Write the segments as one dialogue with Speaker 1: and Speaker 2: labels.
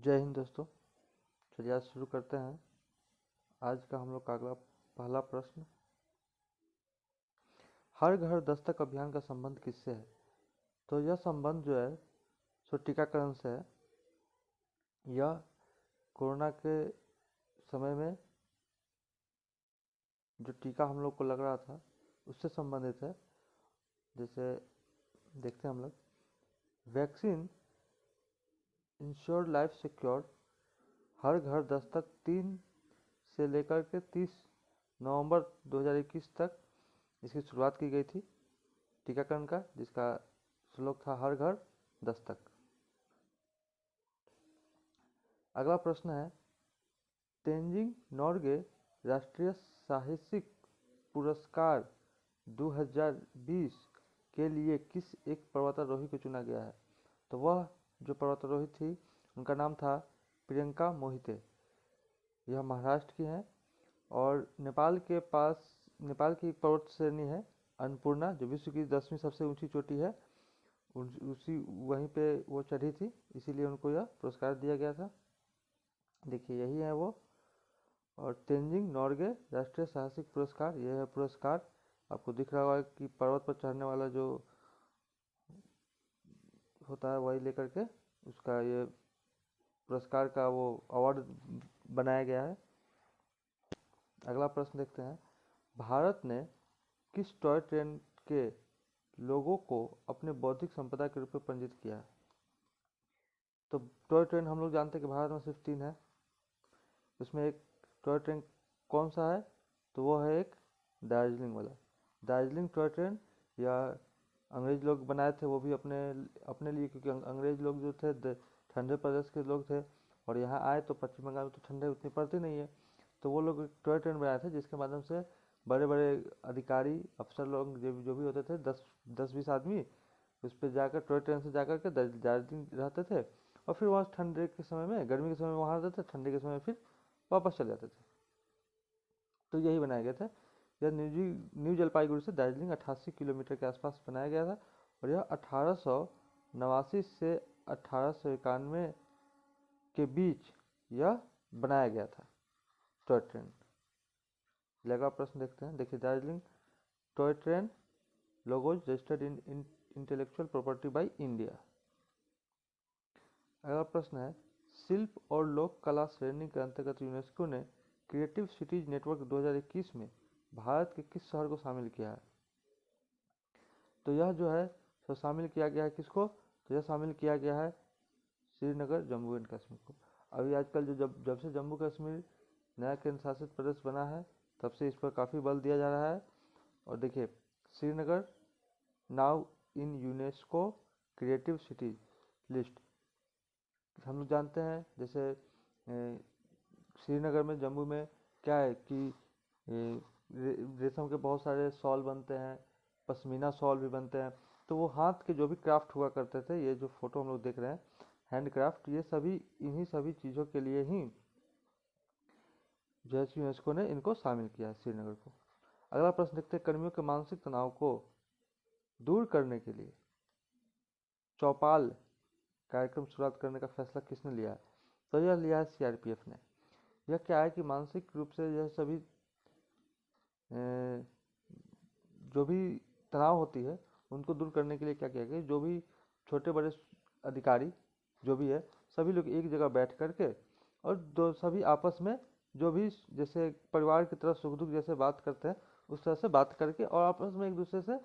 Speaker 1: जय हिंद दोस्तों। चलिए आज शुरू करते हैं। आज का हम लोग का अगला पहला प्रश्न, हर घर दस्तक अभियान का संबंध किससे है? तो यह संबंध जो है सो टीकाकरण से है। यह कोरोना के समय में जो टीका हम लोग को लग रहा था उससे संबंधित है। जैसे देखते हैं हम लोग, वैक्सीन इंश्योर्ड लाइफ सिक्योर्ड, हर घर दस्तक 3 से लेकर के 30 नवंबर 2021 तक इसकी शुरुआत की गई थी टीकाकरण का, जिसका श्लोक था हर घर दस्तक। अगला प्रश्न है, तेंजिंग नोर्गे राष्ट्रीय साहसिक पुरस्कार 2020 के लिए किस एक पर्वतारोही को चुना गया है? तो वह जो पर्वतारोही थी उनका नाम था प्रियंका मोहिते। यह महाराष्ट्र की हैं और नेपाल की एक पर्वत श्रेणी है अन्नपूर्णा, जो विश्व की 10वीं सबसे ऊंची चोटी है। उसी वहीं पे वो चढ़ी थी, इसीलिए उनको यह पुरस्कार दिया गया था। देखिए यही है वो। और तेंजिंग नोर्गे राष्ट्रीय साहसिक पुरस्कार, यह है पुरस्कार। आपको दिख रहा होगा कि पर्वत पर चढ़ने वाला जो होता है वही लेकर के उसका ये पुरस्कार का वो अवार्ड बनाया गया है। अगला प्रश्न देखते हैं, भारत ने किस टॉय ट्रेन के लोगों को अपने बौद्धिक संपदा के रूप में पंजीकृत किया? तो टॉय ट्रेन हम लोग जानते हैं कि भारत में सिर्फ 3 है। उसमें एक टॉय ट्रेन कौन सा है? तो वो है एक दार्जिलिंग वाला, दार्जिलिंग टॉय ट्रेन। या अंग्रेज लोग बनाए थे वो भी अपने अपने लिए, क्योंकि अंग्रेज लोग जो थे ठंडे प्रदेश के लोग थे और यहाँ आए तो पश्चिम बंगाल में तो ठंडे उतनी पड़ती नहीं है, तो वो लोग टॉय ट्रेन बनाए थे जिसके माध्यम से बड़े बड़े अधिकारी अफसर लोग जो भी होते थे 10-20 आदमी उस पर जाकर टॉय ट्रेन से जाकर के दार्जिलिंग रहते थे और फिर वहाँ ठंडे के समय में, गर्मी के समय में वहाँ रहते थे, ठंडे के समय में फिर वापस चले जाते थे। तो यही बनाया गया था। यह न्यू जलपाईगुड़ी से दार्जिलिंग 88 किलोमीटर के आसपास बनाया गया था और यह 1889 से 1891 के बीच यह बनाया गया था टॉय ट्रेन। अगला प्रश्न देखते हैं। देखिए, Darjeeling toy train logos registered in intellectual property by India. अगला प्रश्न है, शिल्प और लोक कला श्रेणी के अंतर्गत यूनेस्को ने क्रिएटिव सिटीज नेटवर्क 2021 में भारत के किस शहर को शामिल किया है? तो यह जो है तो शामिल किया गया है किसको? तो यह शामिल किया गया है श्रीनगर जम्मू एंड कश्मीर को। अभी आजकल जो जब से जम्मू कश्मीर नया केंद्र शासित प्रदेश बना है तब से इस पर काफ़ी बल दिया जा रहा है। और देखिए, Srinagar now in UNESCO creative cities list. हम लोग जानते हैं जैसे श्रीनगर में, जम्मू में क्या है कि रेशम के बहुत सारे शॉल बनते हैं, पश्मीना शॉल भी बनते हैं। तो वो हाथ के जो भी क्राफ्ट हुआ करते थे, ये जो फोटो हम लोग देख रहे हैं हैंडक्राफ्ट, ये सभी इन्हीं सभी चीज़ों के लिए ही जो है यूनेस्को ने इनको शामिल किया है श्रीनगर को। अगला प्रश्न देखते हैं, कर्मियों के मानसिक तनाव को दूर करने के लिए चौपाल कार्यक्रम शुरुआत करने का फैसला किसने लिया है? तो यह लिया है सीआरपीएफ ने। यह क्या है कि मानसिक रूप से यह सभी जो भी तनाव होती है उनको दूर करने के लिए क्या किया गया, जो भी छोटे बड़े अधिकारी जो भी है सभी लोग एक जगह बैठ करके और दो सभी आपस में जो भी जैसे परिवार की तरह सुख दुख जैसे बात करते हैं उस तरह से बात करके और आपस में एक दूसरे से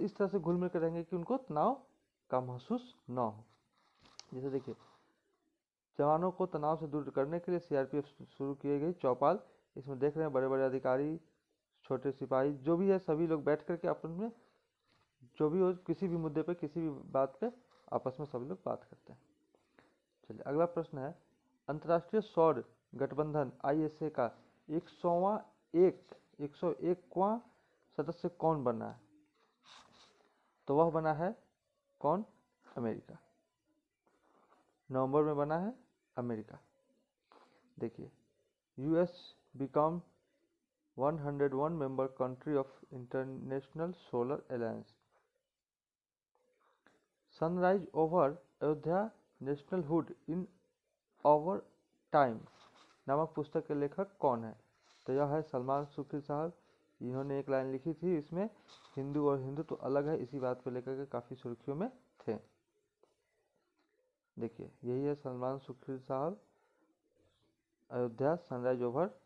Speaker 1: इस तरह से घुल मिल कर रहेंगे कि उनको तनाव का महसूस ना हो। जैसे देखिए, जवानों को तनाव से दूर करने के लिए सीआरपीएफ शुरू की गई चौपाल। इसमें देख रहे हैं बड़े बड़े अधिकारी, छोटे सिपाही जो भी है सभी लोग बैठ करके अपन में जो भी हो किसी भी मुद्दे पे किसी भी बात पे आपस में सभी लोग बात करते हैं। चलिए अगला प्रश्न है, अंतर्राष्ट्रीय सौर गठबंधन आईएसए का 101वां सदस्य कौन बना है? तो वह बना है कौन? अमेरिका। नवंबर में बना है अमेरिका। देखिए, US become 101 member country of International Solar Alliance. Sunrise over Ayodhya National Hood in over time नामक पुस्तक के लेखक कौन है? तो यह है सलमान सुखी साहब। इन्होंने एक लाइन लिखी थी, इसमें हिंदू और हिंदू तो अलग है, इसी बात को लेकर के काफ़ी सुर्खियों में थे। देखिए यही है सलमान सुखी साहब, अयोध्या, सनराइज ओवर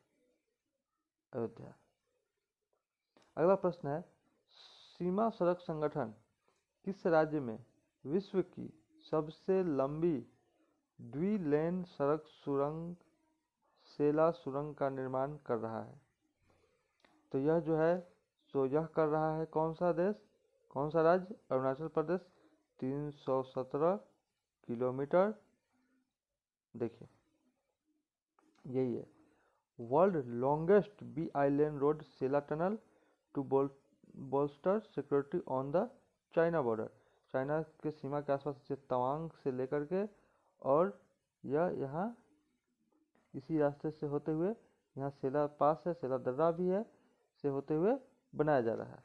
Speaker 1: अयोध्या। अगला प्रश्न है, सीमा सड़क संगठन किस राज्य में विश्व की सबसे लंबी द्वि-लेन सड़क सुरंग सेला सुरंग का निर्माण कर रहा है? तो यह जो है सो यह कर रहा है कौन सा देश, कौन सा राज्य? अरुणाचल प्रदेश। 317 किलोमीटर। देखिए यही है world longest bi island road Sela tunnel to bolster security on the China border. China के सीमा के आसपास तवांग से लेकर के, और यह यहाँ इसी रास्ते से होते हुए, यहाँ सेला पास है, सेला दर्रा भी है, से होते हुए बनाया जा रहा है।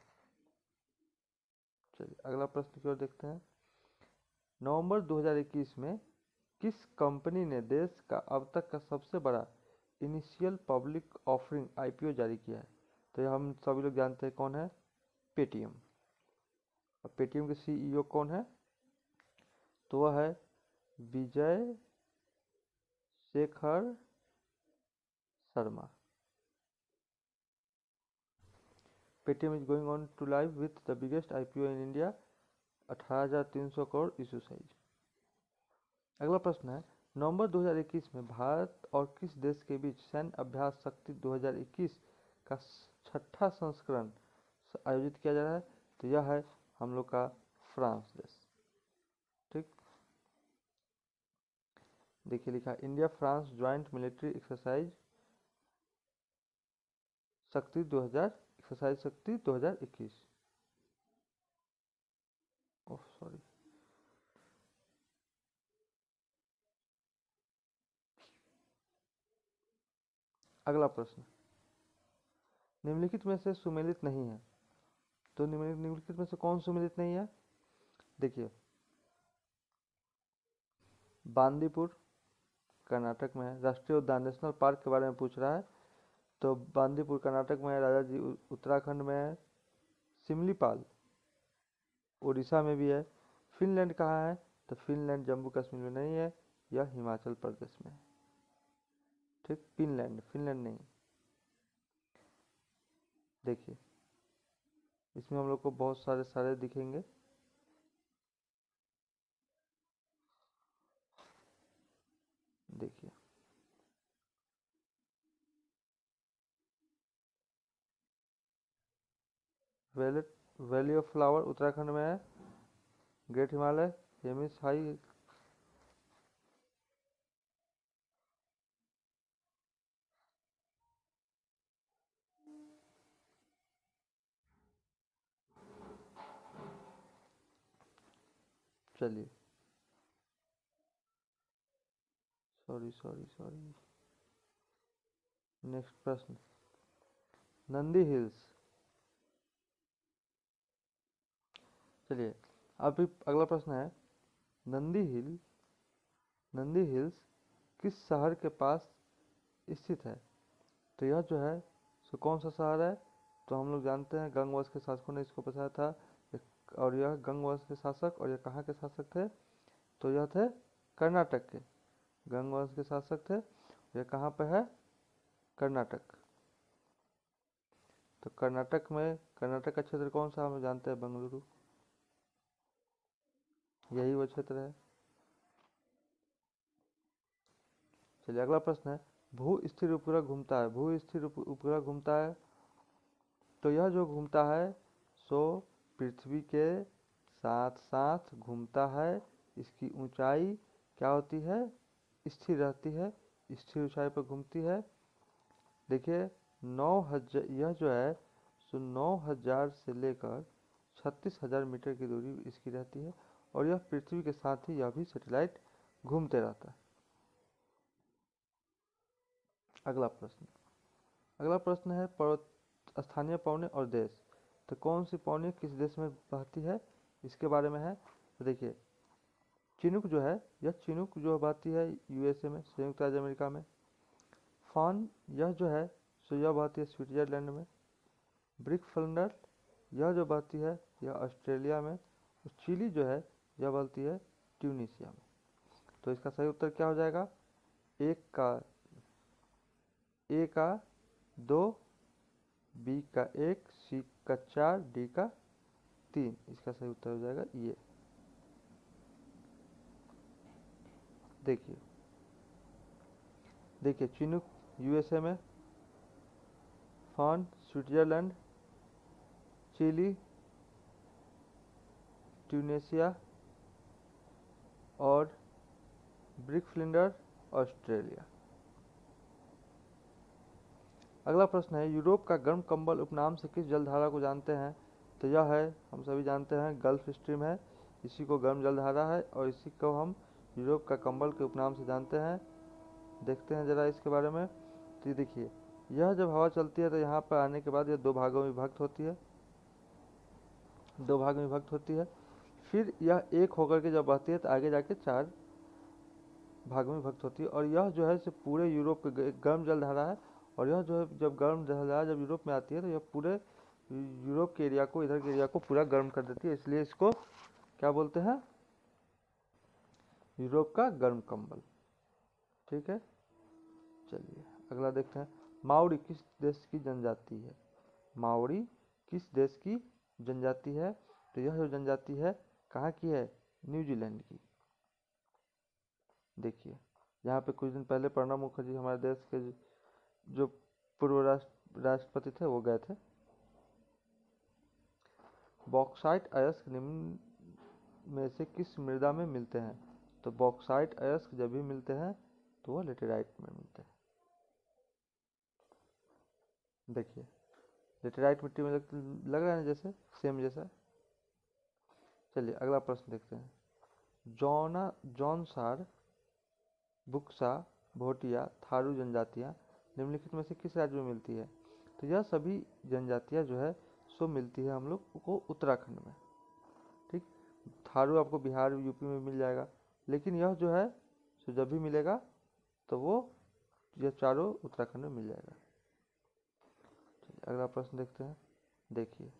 Speaker 1: चलिए अगला प्रश्न की ओर देखते हैं। नवंबर 2021 में किस कंपनी ने देश का अब तक का सबसे बड़ा इनिशियल पब्लिक ऑफरिंग आईपीओ जारी किया है? तो यह हम सभी लोग जानते हैं कौन है, पेटीएम। अब पेटीएम के सीईओ कौन है? तो वह है Vijay Shekhar Sharma. Paytm is going on to live with the biggest IPO in India, 18,300 crore issue size. अगला प्रश्न है, नवंबर 2021 में भारत और किस देश के बीच सैन्य अभ्यास शक्ति 2021 का छठा संस्करण आयोजित किया जा रहा है? तो यह है हम लोग का फ्रांस देश। ठीक, देखिए लिखा India France joint military exercise शक्ति 2021। Oh sorry. अगला प्रश्न, निम्नलिखित में से सुमेलित नहीं है। तो निम्नलिखित में से कौन सुमेलित नहीं है? देखिए बांदीपुर कर्नाटक में है। राष्ट्रीय उद्यान नेशनल पार्क के बारे में पूछ रहा है, तो बांदीपुर कर्नाटक में है, राजा जी उत्तराखंड में है, सिमलीपाल उड़ीसा में भी है। फिनलैंड कहाँ है? तो फिनलैंड जम्मू कश्मीर में नहीं है, यह हिमाचल प्रदेश में है। ठीक, फिनलैंड, फिनलैंड नहीं। देखिए इसमें हम लोग को बहुत सारे दिखेंगे। देखिए वैली ऑफ फ्लावर उत्तराखंड में है, ग्रेट हिमालय, हेमिस हाई। चलिए सॉरी। नेक्स्ट प्रश्न, नंदी हिल्स। चलिए अभी अगला प्रश्न है, नंदी हिल्स किस शहर के पास स्थित है? तो यह जो है सो कौन सा शहर है? तो हम लोग जानते हैं गंग वंश के शासकों ने इसको बसाया था, और यह गंग वंश के शासक, और यह कहाँ के शासक थे? तो यह थे कर्नाटक के, गंग वंश के शासक थे। यह कहाँ पे है? कर्नाटक। तो कर्नाटक का क्षेत्र कौन सा? हम जानते हैं बेंगलुरु, यही वो क्षेत्र है। चलिए अगला प्रश्न है, भू स्थिर उपग्रह घूमता है, भू स्थिर उपग्रह घूमता है। तो यह जो घूमता है सो पृथ्वी के साथ साथ घूमता है। इसकी ऊंचाई क्या होती है? स्थिर रहती है, स्थिर ऊंचाई पर घूमती है। देखिए 9,000, यह जो है सो 9,000 से लेकर 36,000 मीटर की दूरी इसकी रहती है, और यह पृथ्वी के साथ ही यह भी सैटेलाइट घूमते रहता है। अगला प्रश्न है पर्वत स्थानीय पौने और देश। तो कौन सी पौनी किस देश में बहती है, इसके बारे में है। तो देखिए चिनूक जो है, यह चिनूक जो बहती है यूएसए में, संयुक्त राज्य अमेरिका में। फान यह जो है सो यह बहती है स्विट्जरलैंड में। ब्रिक फ्लंडर यह जो बहती है यह ऑस्ट्रेलिया में। और चिली जो है यह बहती है ट्यूनीशिया में। तो इसका सही उत्तर क्या हो जाएगा? ए का 2, बी का 1, सी का 4, डी का 3। इसका सही उत्तर हो जाएगा ये। देखिए देखिए चिनूक यूएसए में, फान स्विट्जरलैंड, चिली ट्यूनेशिया और ब्रिक फ्लिंडर ऑस्ट्रेलिया। अगला प्रश्न है, यूरोप का गर्म कंबल उपनाम से किस जलधारा को जानते हैं? तो यह है, हम सभी जानते हैं, गल्फ स्ट्रीम है। इसी को गर्म जलधारा है और इसी को हम यूरोप का कंबल के उपनाम से जानते हैं। देखते हैं जरा इसके बारे में। तो ये देखिए, यह जब हवा चलती है तो यहाँ पर आने के बाद यह 2 भागों में विभक्त होती है, 2 भाग में विभक्त होती है। फिर यह एक होकर के जब बहती है तो आगे जाके 4 भागों में विभक्त होती है। और यह जो है पूरे यूरोप के गर्म जलधारा है। और यह जो है जब गर्म जलधारा जब यूरोप में आती है तो यह पूरे यूरोप के एरिया को, इधर के एरिया को पूरा गर्म कर देती है। इसलिए इसको क्या बोलते हैं? यूरोप का गर्म कंबल। ठीक है, चलिए अगला देखते हैं। माओरी किस देश की जनजाति है? माओरी किस देश की जनजाति है? तो यह जो जनजाति है कहाँ की है? न्यूजीलैंड की। देखिए यहाँ पे कुछ दिन पहले प्रणब मुखर्जी हमारे देश के जो पूर्व राष्ट्रपति थे वो गए थे। बॉक्साइट अयस्क निम्न में से किस मृदा में मिलते हैं? तो बॉक्साइट अयस्क जब भी मिलते हैं तो वह लेटेराइट में मिलते हैं। देखिए लेटेराइट मिट्टी में लग रहा है जैसे सेम जैसा। चलिए अगला प्रश्न देखते हैं। जौनसार, बुक्सा, भोटिया, थारू जनजातियाँ निम्नलिखित में से किस राज्य में मिलती है? तो यह सभी जनजातियाँ जो है सो मिलती है हम लोग को उत्तराखंड में। ठीक, थारू आपको बिहार यूपी में मिल जाएगा, लेकिन यह जो है सो जब भी मिलेगा तो वो यह चारों उत्तराखंड में मिल जाएगा। अगला प्रश्न देखते हैं। देखिए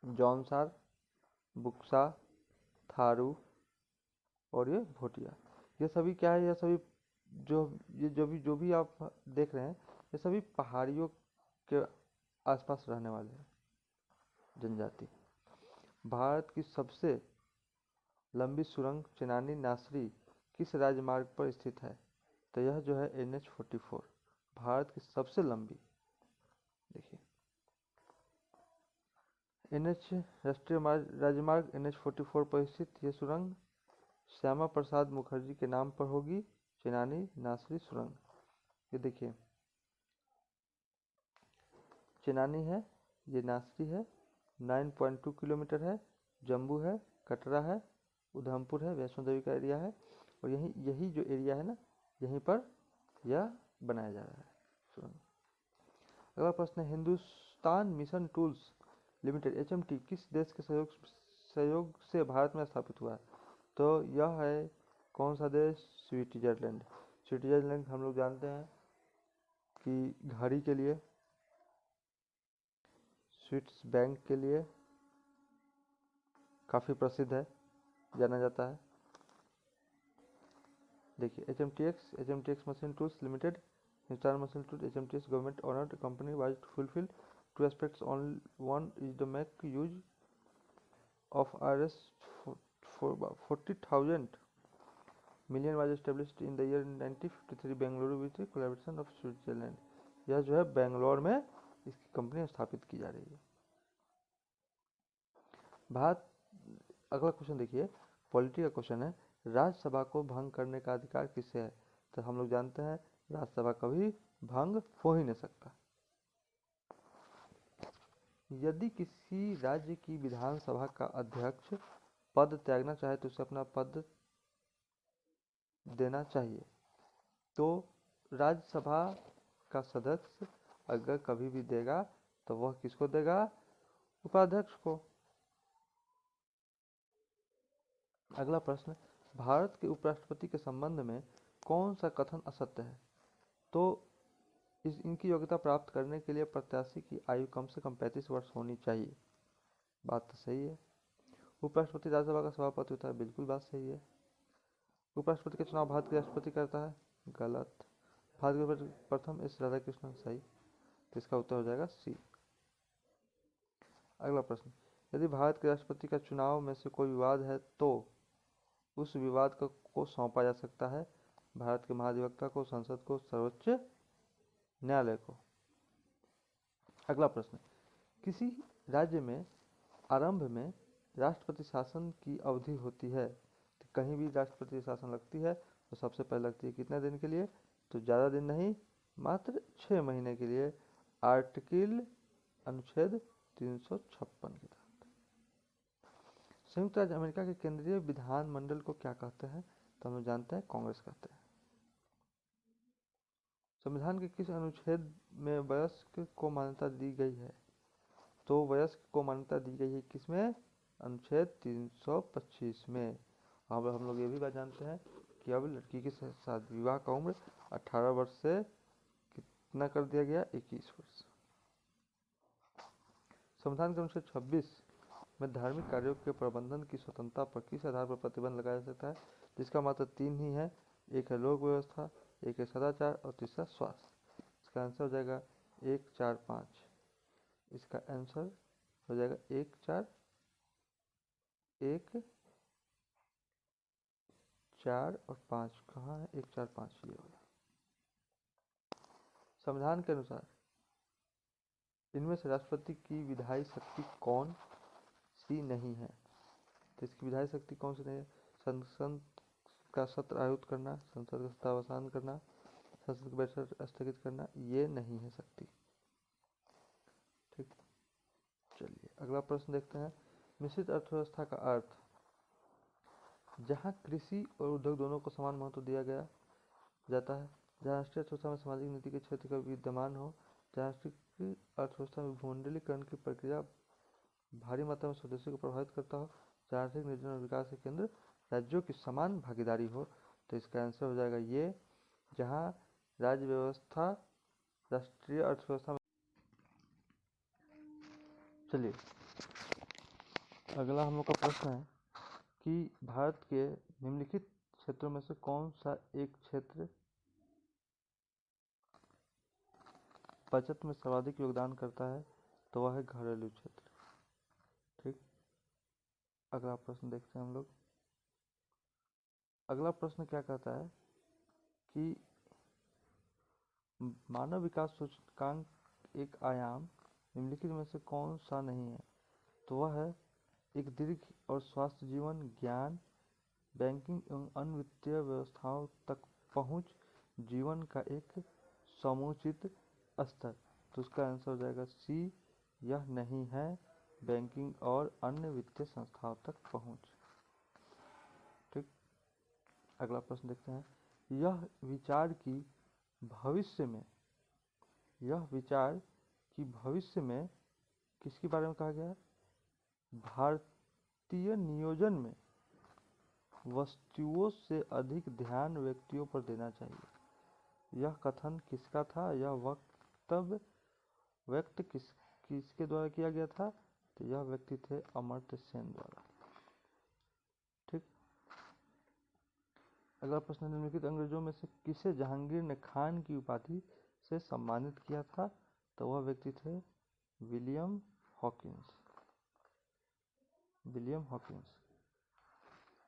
Speaker 1: जौनसार, बुक्सा, थारू और ये भोटिया, ये सभी क्या है? यह सभी जो भी आप देख रहे हैं ये सभी पहाड़ियों के आसपास रहने वाले हैं जनजाति। भारत की सबसे लंबी सुरंग चेनानी नासरी किस राजमार्ग पर स्थित है? तो यह जो है NH-44 भारत की सबसे लंबी। देखिए राष्ट्रीय राजमार्ग NH-44 पर स्थित यह सुरंग श्यामा प्रसाद मुखर्जी के नाम पर होगी, चेनानी नासरी सुरंग। ये देखिए चेनानी है, ये नासरी है, 9.2 किलोमीटर है। जम्मू है, कटरा है, उधमपुर है, वैष्णो देवी का एरिया है। और यही जो एरिया है ना, यहीं पर यह बनाया जा रहा है सुरंग। अगला प्रश्न है, Hindustan mission tools limited HMT किस देश के सहयोग से भारत में स्थापित हुआ है? तो यह है कौन सा देश? स्विट्जरलैंड। स्विट्जरलैंड हम लोग जानते हैं कि घड़ी के लिए, स्विट्स बैंक के लिए काफ़ी प्रसिद्ध है, जाना जाता है। देखिए HMTX machine tools limited, Hindustan machine tool HMTX government owned company was to fulfil two aspects. One is the make use of RS 40,000 million was established in the year 1953 Bengaluru with the collaboration of Switzerland. यह जो है बेंगलोर में इसकी company स्थापित की जा रही है। भारत, अगला क्वेश्चन देखिए, पॉलिटी का क्वेश्चन है, राज्यसभा को भंग करने का अधिकार किसे है? तो हम लोग जानते हैं राज्यसभा कभी भंग हो ही नहीं सकता। यदि किसी राज्य की विधानसभा का अध्यक्ष पद त्यागना चाहे तो उसे अपना पद देना चाहिए। तो राज्यसभा का सदस्य अगर कभी भी देगा तो वह किसको देगा? उपाध्यक्ष को। अगला प्रश्न, भारत के उपराष्ट्रपति के संबंध में कौन सा कथन असत्य है? तो इनकी योग्यता प्राप्त करने के लिए प्रत्याशी की आयु कम से कम 35 वर्ष होनी चाहिए। बात तो सही है। उपराष्ट्रपति राज्यसभा का सभापति होता है, बिल्कुल बात सही है। उपराष्ट्रपति का चुनाव भारत के राष्ट्रपति करता है, गलत। भारत के प्रथम एस राधाकृष्णन, सही। तो इसका उत्तर हो जाएगा सी। अगला प्रश्न, यदि भारत के राष्ट्रपति का चुनाव में से कोई विवाद है तो उस विवाद को सौंपा जा सकता है भारत के महाधिवक्ता को, संसद को, सर्वोच्च न्यायालय को। अगला प्रश्न, किसी राज्य में आरंभ में राष्ट्रपति शासन की अवधि होती है, तो कहीं भी राष्ट्रपति शासन लगती है तो सबसे पहले लगती है कितने दिन के लिए? तो ज़्यादा दिन नहीं, मात्र 6 महीने के लिए, आर्टिकल अनुच्छेद 356 के तहत। संयुक्त राज्य अमेरिका के केंद्रीय विधानमंडल को क्या कहते हैं? तो हम जानते हैं कांग्रेस कहते हैं। संविधान के किस अनुच्छेद में वयस्क को मान्यता दी गई है? तो वयस्क को मान्यता दी गई है किसमें? अनुच्छेद 325 में। अब हम लोग ये भी बात जानते हैं कि अब लड़की के साथ विवाह का उम्र 18 वर्ष से कितना कर दिया गया? 21 वर्ष। संविधान के अनुच्छेद 26 में धार्मिक कार्यों के प्रबंधन की स्वतंत्रता पर किस आधार पर प्रतिबंध लगाया जा सकता है? जिसका मात्र 3 ही है, एक है लोक व्यवस्था, एक है सदाचार और तीसरा स्वास्थ्य। इसका आंसर हो जाएगा 1, 4, 5। इसका आंसर हो जाएगा 1, 4, 1, 4 और 5। कहाँ है 1, 4, 5? ये वाला। संविधान के अनुसार इनमें से राष्ट्रपति की विधायी शक्ति कौन सी नहीं है? तो इसकी विधायी शक्ति कौन सी नहीं है? संसद का सत्र आयोजित करना, संसद का सत्तावसान करना, संसद की बैठक स्थगित करना, ये नहीं है शक्ति। ठीक, चलिए अगला प्रश्न देखते हैं। मिश्रित अर्थव्यवस्था का अर्थ, जहाँ कृषि और उद्योग दोनों को समान महत्व दिया गया जाता है, जहाँ राष्ट्रीय अर्थव्यवस्था में सामाजिक नीति के क्षेत्र का विद्यमान हो, जहाँ राष्ट्रीय अर्थव्यवस्था में भूमंडलीकरण की प्रक्रिया भारी मात्रा में स्वदेशी को प्रभावित करता हो, जहाँ आर्थिक निर्णय और विकास के केंद्र राज्यों की समान भागीदारी हो। तो इसका आंसर हो जाएगा ये, जहाँ राज्य व्यवस्था राष्ट्रीय अर्थव्यवस्था में। चलिए अगला हम लोग का प्रश्न है कि भारत के निम्नलिखित क्षेत्रों में से कौन सा एक क्षेत्र बचत में सर्वाधिक योगदान करता है? तो वह है घरेलू क्षेत्र। ठीक, अगला प्रश्न देखते हैं हम लोग। अगला प्रश्न क्या कहता है कि मानव विकास सूचकांक एक आयाम निम्नलिखित में से कौन सा नहीं है? तो वह है एक दीर्घ और स्वस्थ जीवन, ज्ञान, बैंकिंग एवं अन्य वित्तीय व्यवस्थाओं तक पहुंच, जीवन का एक समुचित स्तर। तो उसका आंसर हो जाएगा सी, यह नहीं है बैंकिंग और अन्य वित्तीय संस्थाओं तक पहुंच। ठीक, अगला प्रश्न देखते हैं। यह विचार की भविष्य में किसके बारे में कहा गया है? भारतीय नियोजन में वस्तुओं से अधिक ध्यान व्यक्तियों पर देना चाहिए। यह कथन किसका था? यह वक्तव्य व्यक्त किसके द्वारा किया गया था? तो यह व्यक्ति थे अमर्त्य सेन द्वारा। ठीक, अगला प्रश्न, निम्नलिखित अंग्रेजों में से किसे जहांगीर ने खान की उपाधि से सम्मानित किया था? तो वह व्यक्ति थे विलियम हॉकिंस।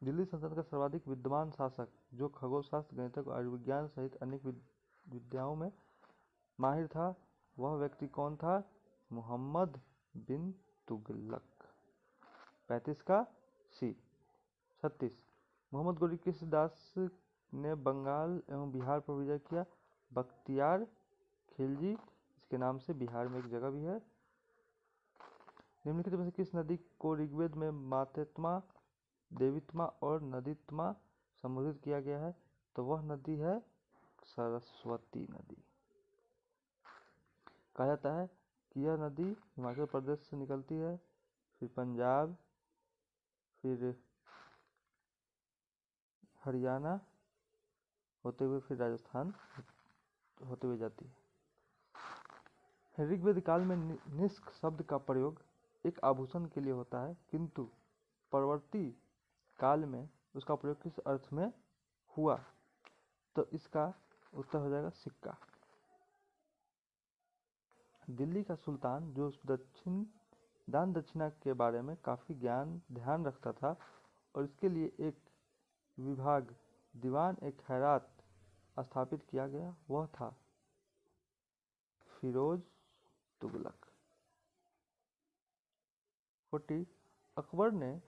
Speaker 1: दिल्ली सल्तनत का सर्वाधिक विद्वान शासक जो खगोलशास्त्र, गणितज्ञ, आयुर्विज्ञान सहित अनेक विद्याओं में माहिर था, वह व्यक्ति कौन था? मोहम्मद बिन तुगलक। 35 का सी। 36, मोहम्मद गोरी किस दास ने बंगाल एवं बिहार पर विजय किया? बख्तियार खिलजी, इसके नाम से बिहार में एक जगह भी है। निम्नलिखित में से किस नदी को ऋग्वेद में मातेत्मा, देवीत्मा और नदीत्मा संबोधित किया गया है? तो वह नदी है सरस्वती नदी। कहा जाता है कि यह नदी हिमाचल प्रदेश से निकलती है, फिर पंजाब, फिर हरियाणा होते हुए फिर राजस्थान होते हुए जाती है। ऋग्वेद काल में निष्क शब्द का प्रयोग एक आभूषण के लिए होता है, किंतु परवर्ती काल में उसका प्रयोग किस अर्थ में हुआ? तो इसका उत्तर हो जाएगा सिक्का। दिल्ली का सुल्तान जो दान दक्षिणा के बारे में काफी ध्यान रखता था और इसके लिए एक विभाग दीवान ए खैरात स्थापित किया गया, वह था फिरोज तुगलक। 40 अकबर ने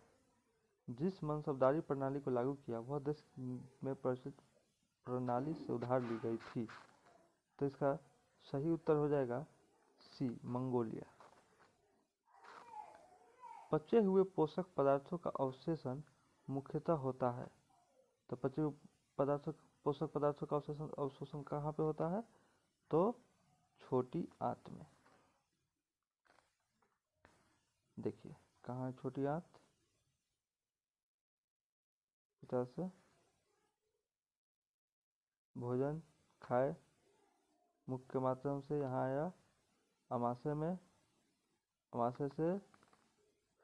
Speaker 1: जिस मनसबदारी प्रणाली को लागू किया वह देश में प्रचलित प्रणाली से उधार ली गई थी। तो इसका सही उत्तर हो जाएगा सी, मंगोलिया। पचे हुए पोषक पदार्थों का अवशेषण मुख्यतः होता है। तो पोषक पदार्थों का अवशोषण कहाँ पे होता है? तो छोटी आंत में। देखिए कहाँ है छोटी आंत? इस तरह से भोजन खाए मुख के माध्यम से यहाँ आया, अमाशय में, अमाशय से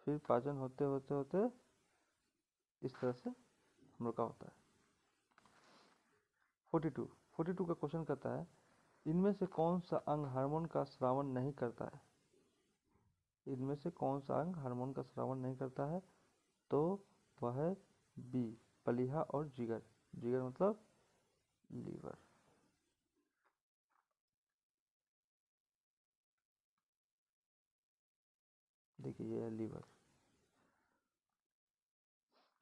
Speaker 1: फिर पाचन होते होते होते इस तरह से हम लोग का होता है। 42 का क्वेश्चन कहता है इनमें से कौन सा अंग हार्मोन का स्रावन नहीं करता है? इनमें से कौन सा अंग हार्मोन का स्रावन नहीं करता है? तो वह है बी, प्लीहा और जिगर। जिगर मतलब लीवर। देखिए ये है लीवर।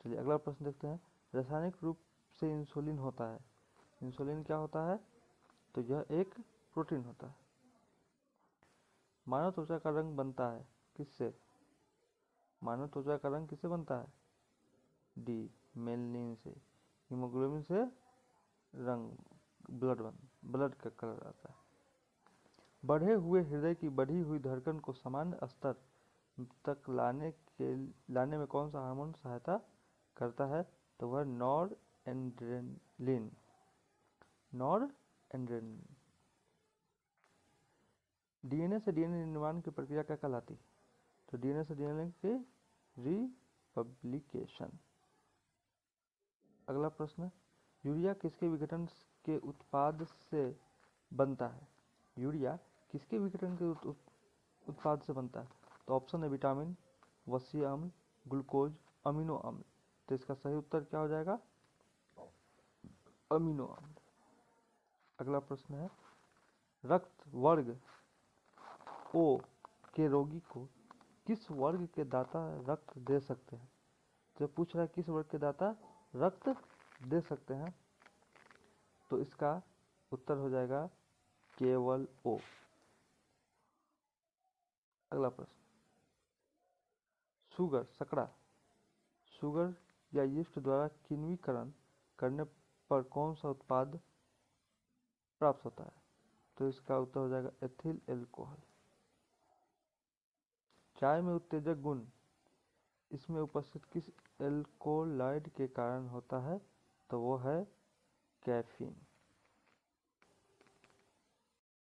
Speaker 1: चलिए अगला प्रश्न देखते हैं। रासायनिक रूप से इंसुलिन होता है। इंसुलिन क्या होता है? तो यह एक प्रोटीन होता है। मानव त्वचा का रंग बनता है किससे? मानव त्वचा का रंग किससे बनता है? डी, मेलनिन से। हीमोग्लोबिन से रंग ब्लड का कलर आता है। बढ़े हुए हृदय की बढ़ी हुई धड़कन को सामान्य स्तर तक लाने में कौन सा हार्मोन सहायता करता है? तो वह नॉर एड्रेनलिन। डीएनए से डीएनए निर्माण की प्रक्रिया क्या कहलाती है? तो डीएनए से डीएनए की रिपब्लिकेशन। अगला प्रश्न, यूरिया किसके विघटन के उत्पाद से बनता है? यूरिया किसके विघटन के उत्पाद से बनता है? तो ऑप्शन है विटामिन, वसीय अम्ल, ग्लूकोज, अमीनो अम्ल। तो इसका सही उत्तर क्या हो जाएगा? अमीनो अम्ल। अगला प्रश्न है, रक्त वर्ग ओ के रोगी को किस वर्ग के दाता रक्त दे सकते हैं? जो पूछ रहा है किस वर्ग के दाता रक्त दे सकते हैं, तो इसका उत्तर हो जाएगा केवल ओ। अगला प्रश्न, शुगर या यीस्ट द्वारा किण्वीकरण करने पर कौन सा उत्पाद प्राप्त होता है? तो इसका उत्तर हो जाएगा एथिल एल्कोहल। चाय में उत्तेजक गुण इसमें उपस्थित किस एल्कोलाइड के कारण होता है? तो वो है कैफीन।